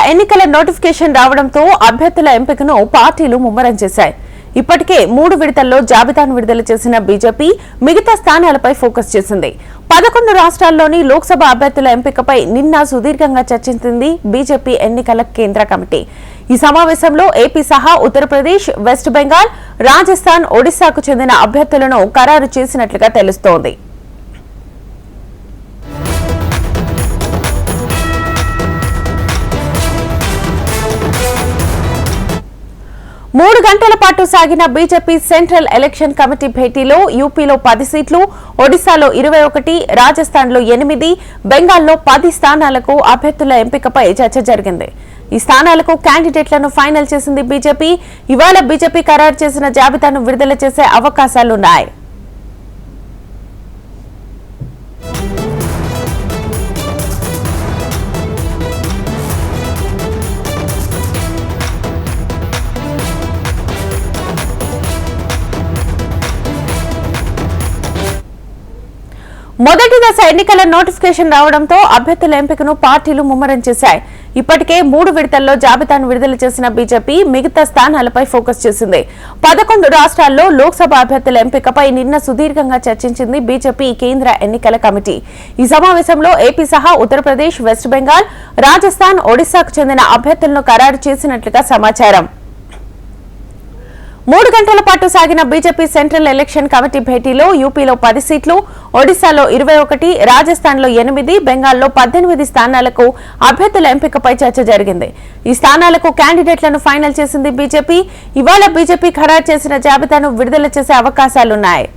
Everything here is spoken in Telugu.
ఎన్నికల నోటిఫికేషన్ రావడంతో అభ్యర్థుల ఎంపికను పార్టీలు ముమ్మరం చేశాయి. ఇప్పటికే 3 విడతల్లో జాబితాను విడుదల చేసిన బీజేపీ మిగతా స్థానాలపై ఫోకస్ చేసింది. 11 రాష్ట్రాల్లోని లోక్సభ అభ్యర్థుల ఎంపికపై నిన్న సుదీర్ఘంగా చర్చించింది బీజేపీ ఎన్నికల కేంద్ర కమిటీ. ఈ సమావేశంలో ఏపీ సహా ఉత్తరప్రదేశ్, వెస్ట్ బెంగాల్, రాజస్థాన్, ఒడిశాకు చెందిన అభ్యర్థులను ఖరారు చేసినట్లుగా తెలుస్తోంది. 3 గంటల పాటు సాగిన బీజేపీ సెంట్రల్ ఎలక్షన్ కమిటీ భేటీలో యూపీలో 10 సీట్లు, ఒడిశాలో 21, రాజస్థాన్లో 8, బెంగాల్లో 10 స్థానాలకు అభ్యర్థుల ఎంపికపై చర్చ జరిగింది. ఈ స్థానాలకు క్యాండిడేట్లను ఫైనల్ చేసింది బీజేపీ. ఇవాళ బీజేపీ ఖరారు చేసిన జాబితాను విడుదల చేసే అవకాశాలున్నాయి. మొదటి దశ ఎన్నికల నోటిఫికేషన్ రావడంతో అభ్యర్థుల ఎంపికను పార్టీలు ముమ్మరం చేశాయి. ఇప్పటికే 3 విడతల్లో జాబితాను విడుదల చేసిన బీజేపీ మిగతా స్థానాలపై ఫోకస్ చేసింది. 11 రాష్ట్రాల్లో లోక్సభ అభ్యర్థుల ఎంపికపై నిన్న సుదీర్ఘంగా చర్చించింది బీజేపీ కేంద్ర ఎన్నికల కమిటీ. ఈ సమావేశంలో ఏపీ సహా ఉత్తరప్రదేశ్, వెస్ట్ బెంగాల్, రాజస్థాన్, ఒడిశాకు చెందిన అభ్యర్థులను ఖరారు చేసినట్లుగా సమాచారం. 3 గంటల పాటు సాగిన బీజేపీ సెంట్రల్ ఎలక్షన్ కమిటీ భేటీలో యూపీలో 10 సీట్లు, ఒడిశాలో 21, రాజస్థాన్లో 8, బెంగాల్లో 18 స్థానాలకు అభ్యర్థుల ఎంపికపై చర్చ జరిగింది. ఈ స్థానాలకు క్యాండిడేట్లను ఫైనల్ చేసింది బీజేపీ. ఇవాళ బీజేపీ ఖరారు చేసిన జాబితాను విడుదల చేసే అవకాశాలున్నాయి.